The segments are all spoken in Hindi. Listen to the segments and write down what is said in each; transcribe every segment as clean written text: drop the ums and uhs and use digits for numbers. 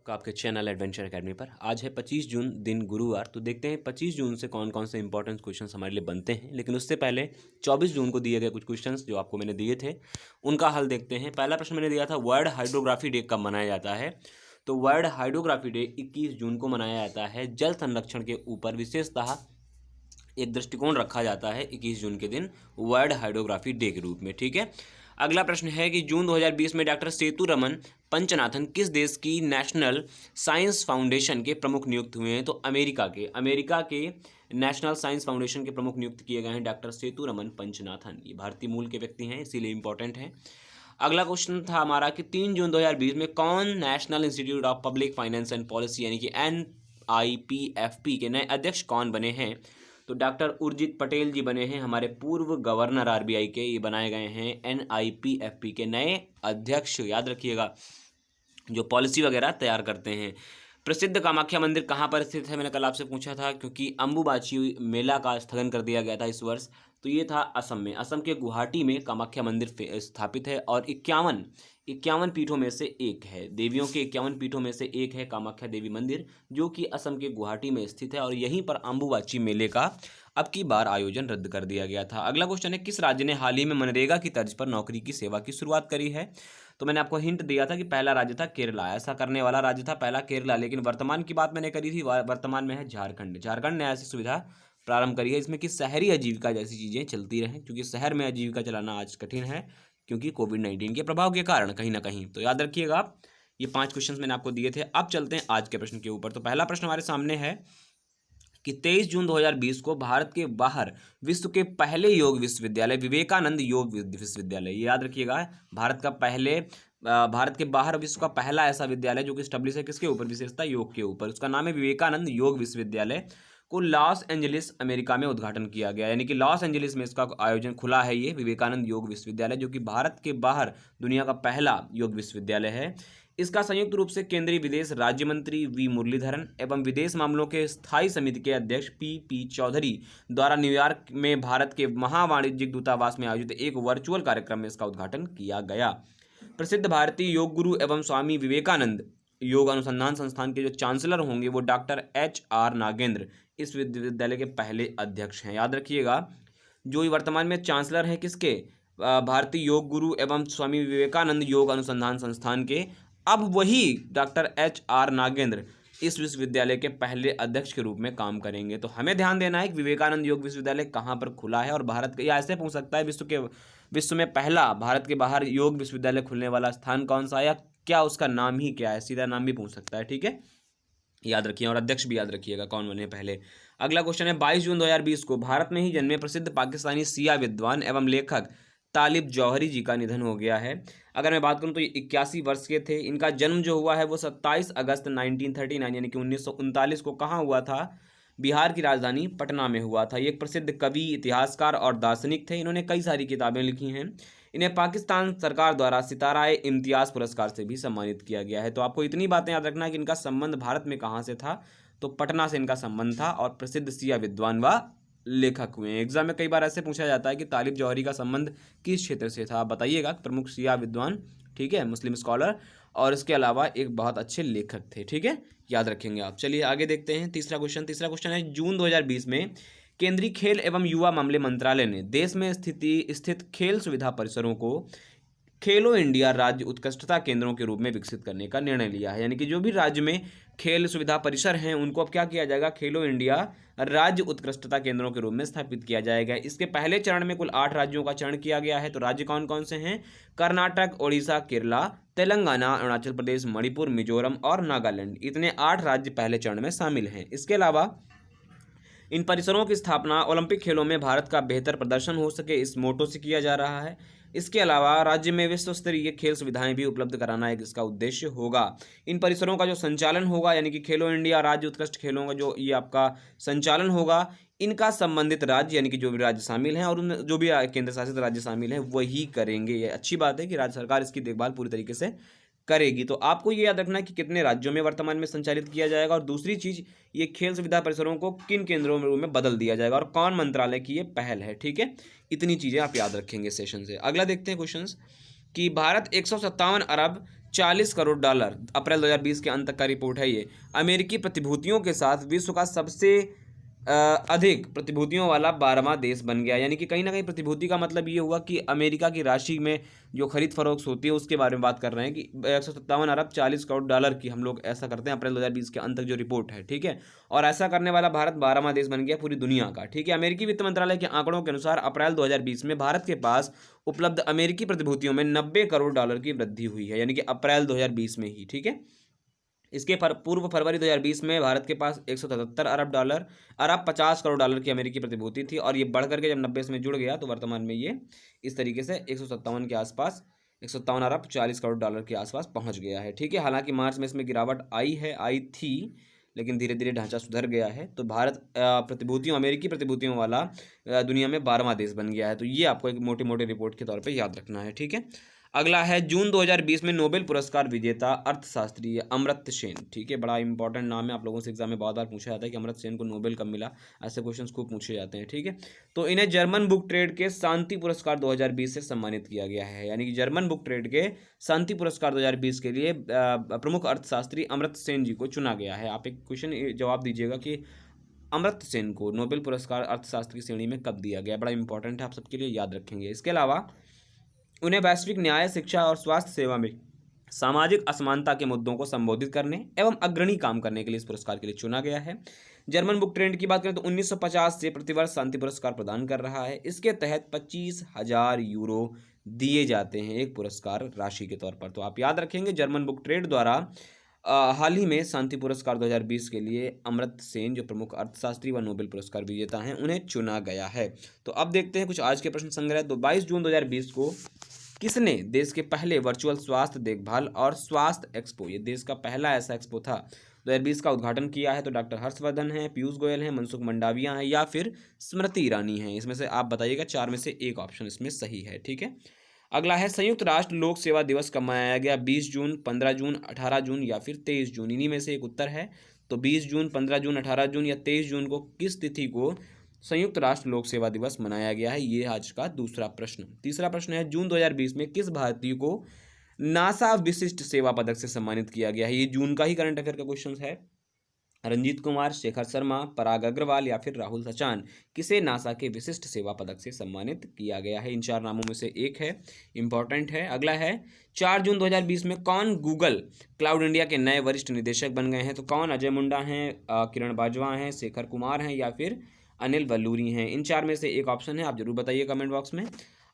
का आपके चैनल एडवेंचर एकेडमी पर। आज है 25 जून, दिन गुरुवार। तो देखते हैं 25 जून से कौन कौन से इंपॉर्टेंट क्वेश्चंस हमारे लिए बनते हैं। लेकिन उससे पहले 24 जून को दिए गए कुछ क्वेश्चंस जो आपको मैंने दिए थे उनका हल देखते हैं। पहला प्रश्न मैंने दिया था, वर्ल्ड हाइड्रोग्राफी डे कब मनाया जाता है। तो वर्ल्ड हाइड्रोग्राफी डे 21 जून को मनाया जाता है। जल संरक्षण के ऊपर विशेषतः एक दृष्टिकोण रखा जाता है 21 जून के दिन वर्ल्ड हाइड्रोग्राफी डे के रूप में। ठीक है। अगला प्रश्न है कि जून 2020 में डॉक्टर सेतुरमन पंचनाथन किस देश की नेशनल साइंस फाउंडेशन के प्रमुख नियुक्त हुए हैं। तो अमेरिका के नेशनल साइंस फाउंडेशन के प्रमुख नियुक्त किए गए हैं डॉक्टर सेतुरमन पंचनाथन। ये भारतीय मूल के व्यक्ति हैं, इसीलिए इंपॉर्टेंट है। अगला क्वेश्चन था हमारा कि 3 जून 2020 में कौन national institute of public finance and policy यानी कि NIPFP के नए अध्यक्ष कौन बने हैं। तो डॉक्टर उर्जित पटेल जी बने हैं, हमारे पूर्व गवर्नर RBI के। ये बनाए गए हैं NIPFP के नए अध्यक्ष। याद रखिएगा, जो पॉलिसी वगैरह तैयार करते हैं। प्रसिद्ध कामाख्या मंदिर कहाँ पर स्थित है, मैंने कल आपसे पूछा था, क्योंकि अंबुबाची मेला का स्थगन कर दिया गया था इस वर्ष। तो ये था असम में, असम के गुवाहाटी में कामाख्या मंदिर स्थापित है और 51 पीठों में से एक है। देवियों के 51 पीठों में से एक है कामाख्या देवी मंदिर, जो कि असम के गुवाहाटी में स्थित है। और यहीं पर अंबुबाची मेले का अब की बार आयोजन रद्द कर दिया गया था। अगला क्वेश्चन है, किस राज्य ने हाल ही में मनरेगा की तर्ज पर नौकरी की सेवा की शुरुआत करी है। तो मैंने आपको हिंट दिया था कि पहला राज्य था केरला, ऐसा करने वाला राज्य था पहला केरला। लेकिन वर्तमान की बात मैंने करी थी, वर्तमान में है झारखंड ने ऐसी सुविधा प्रारंभ करी है, इसमें कि शहरी आजीविका जैसी चीज़ें चलती रहें, क्योंकि शहर में आजीविका चलाना आज कठिन है, क्योंकि कोविड-19 के प्रभाव के कारण कहीं ना कहीं। तो याद रखिएगा आप, ये 5 क्वेश्चंस मैंने आपको दिए थे। अब चलते हैं आज के प्रश्न के ऊपर। तो पहला प्रश्न हमारे सामने है कि 23 जून 2020 को भारत के बाहर विश्व के पहले योग विश्वविद्यालय विवेकानंद योग विश्वविद्यालय, ये याद रखिएगा, भारत के बाहर विश्व का पहला ऐसा विद्यालय जो कि स्टैब्लिश है किसके ऊपर, विशेषता योग के ऊपर। उसका नाम है विवेकानंद योग विश्वविद्यालय, को लॉस एंजलिस अमेरिका में उद्घाटन किया गया, यानी कि लॉस एंजलिस में इसका आयोजन खुला है। ये विवेकानंद योग विश्वविद्यालय जो कि भारत के बाहर दुनिया का पहला योग विश्वविद्यालय है। इसका संयुक्त रूप से केंद्रीय विदेश राज्य मंत्री V मुरलीधरन एवं विदेश मामलों के स्थायी समिति के अध्यक्ष P चौधरी द्वारा न्यूयॉर्क में भारत के महावाणिज्यिक दूतावास में आयोजित एक वर्चुअल कार्यक्रम में इसका उद्घाटन किया गया। प्रसिद्ध भारतीय योग गुरु एवं स्वामी विवेकानंद योग अनुसंधान संस्थान के जो चांसलर होंगे वो डॉक्टर HR नागेंद्र इस विश्वविद्यालय के पहले अध्यक्ष हैं। याद रखिएगा, जो वर्तमान में चांसलर हैं किसके, भारतीय योग गुरु एवं स्वामी विवेकानंद योग अनुसंधान संस्थान के, अब वही डॉक्टर HR नागेंद्र इस विश्वविद्यालय के पहले अध्यक्ष के रूप में काम करेंगे। तो हमें ध्यान देना है कि विवेकानंद योग विश्वविद्यालय कहाँ पर खुला है और भारत के, या ऐसे पूछ सकता है विश्व में पहला भारत के बाहर योग विश्वविद्यालय खुलने वाला स्थान कौन सा है, या क्या उसका नाम ही क्या है, सीधा नाम भी पूछ सकता है। ठीक है, याद रखिए, और अध्यक्ष भी याद रखिएगा कौन बने पहले। अगला क्वेश्चन है, 22 जून 2020 को भारत में ही जन्मे प्रसिद्ध पाकिस्तानी शिया विद्वान एवं लेखक तालिब जौहरी जी का निधन हो गया है। अगर मैं बात करूं तो ये 81 वर्ष के थे। इनका जन्म जो हुआ है वो 27 अगस्त 1939 यानी कि 1939 को कहाँ हुआ था, बिहार की राजधानी पटना में हुआ था। ये एक प्रसिद्ध कवि, इतिहासकार और दार्शनिक थे। इन्होंने कई सारी किताबें लिखी हैं। इन्हें पाकिस्तान सरकार द्वारा सितारा इम्तियाज़ पुरस्कार से भी सम्मानित किया गया है। तो आपको इतनी बातें याद रखना है कि इनका संबंध भारत में कहाँ से था, तो पटना से इनका संबंध था और प्रसिद्ध शिया विद्वान व लेखक हुए हैं। एग्जाम में कई बार ऐसे पूछा जाता है कि तालिब जौहरी का संबंध किस क्षेत्र से था, आप बताइएगा। प्रमुख शिया विद्वान, ठीक है, मुस्लिम स्कॉलर, और इसके अलावा एक बहुत अच्छे लेखक थे। ठीक है, याद रखेंगे आप। चलिए आगे देखते हैं तीसरा क्वेश्चन है, जून 2020 में केंद्रीय खेल एवं युवा मामले मंत्रालय ने देश में स्थित खेल सुविधा परिसरों को खेलो इंडिया राज्य उत्कृष्टता केंद्रों के रूप में विकसित करने का निर्णय लिया है। यानी कि जो भी राज्य में खेल सुविधा परिसर हैं उनको अब क्या किया जाएगा, खेलो इंडिया राज्य उत्कृष्टता केंद्रों के रूप में स्थापित किया जाएगा। इसके पहले चरण में कुल 8 राज्यों का चयन किया गया है। तो राज्य कौन कौन से हैं, कर्नाटक, ओडिशा, केरला, तेलंगाना, अरुणाचल प्रदेश, मणिपुर, मिजोरम और नागालैंड। इतने 8 राज्य पहले चरण में शामिल हैं। इसके अलावा इन परिसरों की स्थापना ओलंपिक खेलों में भारत का बेहतर प्रदर्शन हो सके, इस मोटो से किया जा रहा है। इसके अलावा राज्य में विश्व स्तरीय खेल सुविधाएं भी उपलब्ध कराना एक इसका उद्देश्य होगा। इन परिसरों का जो संचालन होगा, यानी कि खेलो इंडिया राज्य उत्कृष्ट खेलों का जो ये आपका संचालन होगा, इनका संबंधित राज्य यानी कि जो भी राज्य शामिल हैं और उन जो भी केंद्र शासित राज्य शामिल हैं वही करेंगे। ये अच्छी बात है कि राज्य सरकार इसकी देखभाल पूरी तरीके से करेगी। तो आपको ये याद रखना है कि कितने राज्यों में वर्तमान में संचालित किया जाएगा, और दूसरी चीज़, ये खेल सुविधा परिसरों को किन केंद्रों में बदल दिया जाएगा और कौन मंत्रालय की ये पहल है। ठीक है, इतनी चीज़ें आप याद रखेंगे सेशन से। अगला देखते हैं क्वेश्चंस कि भारत 157 अरब 40 करोड़ डॉलर। अप्रैल 2020 के अंत तक का रिपोर्ट है ये। अमेरिकी प्रतिभूतियों के साथ विश्व का सबसे अधिक प्रतिभूतियों वाला 12वां देश बन गया। यानी कि कहीं ना कहीं प्रतिभूति का मतलब ये हुआ कि अमेरिका की राशि में जो खरीद फरोख्त होती है उसके बारे में बात कर रहे हैं कि 157 अरब 40 करोड़ डॉलर की हम लोग ऐसा करते हैं अप्रैल 2020 के अंत तक जो रिपोर्ट है, ठीक है। और ऐसा करने वाला भारत 12वां देश बन गया पूरी दुनिया का, ठीक है। अमेरिकी वित्त मंत्रालय के आंकड़ों के अनुसार अप्रैल 2020 में भारत के पास उपलब्ध अमेरिकी प्रतिभूतियों में 90 करोड़ डॉलर की वृद्धि हुई है, यानी कि अप्रैल 2020 में ही, ठीक है। इसके पूर्व फरवरी 2020 में भारत के पास 177 अरब 50 करोड़ डॉलर की अमेरिकी प्रतिभूति थी, और ये बढ़ करके जब 90 में जुड़ गया तो वर्तमान में ये इस तरीके से 157 के आसपास 157 अरब 40 करोड़ डॉलर के आसपास पहुंच गया है, ठीक है। हालांकि मार्च में इसमें गिरावट आई थी, लेकिन धीरे धीरे ढांचा सुधर गया है। तो भारत अमेरिकी प्रतिभूतियों वाला दुनिया में 12वां देश बन गया है। तो ये आपको एक मोटी मोटी रिपोर्ट के तौर पर याद रखना है, ठीक है। अगला है जून 2020 में नोबेल पुरस्कार विजेता अर्थशास्त्री अमर्त्य सेन, ठीक है। बड़ा इंपॉर्टेंट नाम है, आप लोगों से एग्जाम में बहुत बार पूछा जाता है कि अमर्त्य सेन को नोबेल कब मिला, ऐसे क्वेश्चंस खूब पूछे जाते हैं, ठीक है। तो इन्हें जर्मन बुक ट्रेड के शांति पुरस्कार 2020 से सम्मानित किया गया है। यानी कि जर्मन बुक ट्रेड के शांति पुरस्कार 2020 के लिए प्रमुख अर्थशास्त्री अमर्त्य सेन जी को चुना गया है। आप एक क्वेश्चन जवाब दीजिएगा कि अमर्त्य सेन को नोबेल पुरस्कार अर्थशास्त्र की श्रेणी में कब दिया गया। बड़ा इंपॉर्टेंट है, आप सबके लिए याद रखेंगे। इसके अलावा उन्हें वैश्विक न्याय, शिक्षा और स्वास्थ्य सेवा में सामाजिक असमानता के मुद्दों को संबोधित करने एवं अग्रणी काम करने के लिए इस पुरस्कार के लिए चुना गया है। जर्मन बुक ट्रेंड की बात करें तो 1950 से प्रतिवर्ष शांति पुरस्कार प्रदान कर रहा है। इसके तहत 25,000 यूरो दिए जाते हैं एक पुरस्कार राशि के तौर पर। तो आप याद रखेंगे जर्मन बुक ट्रेड द्वारा हाल ही में शांति पुरस्कार 2020 के लिए अमर्त्य सेन जो प्रमुख अर्थशास्त्री व नोबेल पुरस्कार विजेता हैं उन्हें चुना गया है। तो अब देखते हैं कुछ आज के प्रश्न संग्रह। तो 22 जून 2020 को किसने देश के पहले वर्चुअल स्वास्थ्य देखभाल और स्वास्थ्य एक्सपो, ये देश का पहला ऐसा एक्सपो था, 2020 का उद्घाटन किया है? तो डॉक्टर हर्षवर्धन है, पीयूष गोयल है, मनसुख मंडाविया है या फिर स्मृति ईरानी है। इसमें से आप बताइएगा, चार में से एक ऑप्शन इसमें सही है, ठीक है। अगला है संयुक्त राष्ट्र लोक सेवा दिवस कब मनाया गया? 20 जून, 15 जून, 18 जून या फिर 23 जून। इन्हीं में से एक उत्तर है। तो 20 जून, 15 जून, 18 जून या 23 जून को किस तिथि को संयुक्त राष्ट्र लोक सेवा दिवस मनाया गया है? ये आज का दूसरा प्रश्न। तीसरा प्रश्न है जून 2020 में किस भारतीय को नासा विशिष्ट सेवा पदक से सम्मानित किया गया है? ये जून का ही करंट अफेयर का क्वेश्चन है। रंजीत कुमार, शेखर शर्मा, पराग अग्रवाल या फिर राहुल सचान, किसे नासा के विशिष्ट सेवा पदक से सम्मानित किया गया है? इन चार नामों में से एक है, इंपॉर्टेंट है। अगला है 4 जून 2020 में कौन गूगल क्लाउड इंडिया के नए वरिष्ठ निदेशक बन गए हैं? तो कौन? अजय मुंडा हैं, किरण बाजवा हैं, शेखर कुमार हैं या फिर अनिल वल्लूरी हैं। इन चार में से एक ऑप्शन है, आप जरूर बताइए कमेंट बॉक्स में।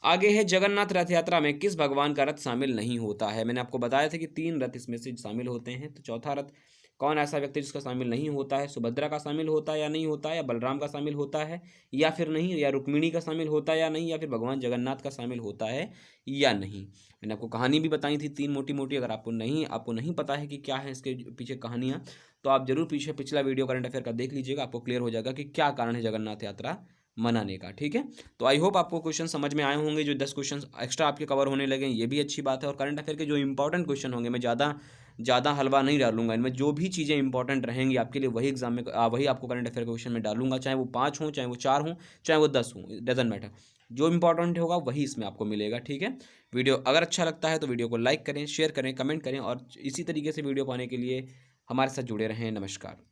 आगे है जगन्नाथ रथ यात्रा में किस भगवान का रथ शामिल नहीं होता है? मैंने आपको बताया था कि 3 रथ इसमें से शामिल होते हैं। तो चौथा रथ कौन ऐसा व्यक्ति जिसका शामिल नहीं होता है? सुभद्रा का शामिल होता है या नहीं होता है, या बलराम का शामिल होता है या फिर नहीं, या रुक्मिणी का शामिल होता है या नहीं, या फिर भगवान जगन्नाथ का शामिल होता है या नहीं। मैंने आपको कहानी भी बताई थी 3 मोटी मोटी। अगर आपको नहीं पता है कि क्या है इसके पीछे कहानियाँ, तो आप जरूर पीछे पिछला वीडियो करंट अफेयर का देख लीजिएगा, आपको क्लियर हो जाएगा कि क्या कारण है जगन्नाथ यात्रा मनाने का, ठीक है। तो आई होप आपको क्वेश्चन समझ में आए होंगे। जो 10 क्वेश्चन एक्स्ट्रा आपके कवर होने लगे ये भी अच्छी बात है। और करंट अफेयर के जो इंपॉर्टेंट क्वेश्चन होंगे, मैं ज़्यादा हलवा नहीं डालूंगा इनमें। जो भी चीज़ें इंपॉर्टेंट रहेंगी आपके लिए वही एग्जाम में वही आपको करंट अफेयर के क्वेश्चन में डालूंगा, चाहे वो 5 हों, चाहे वो 4 हों, चाहे वो 10 हों, डजंट मैटर। जो इंपॉर्टेंट होगा वही इसमें आपको मिलेगा, ठीक है। वीडियो अगर अच्छा लगता है तो वीडियो को लाइक करें, शेयर करें, कमेंट करें, और इसी तरीके से वीडियो पाने के लिए हमारे साथ जुड़े रहें। नमस्कार।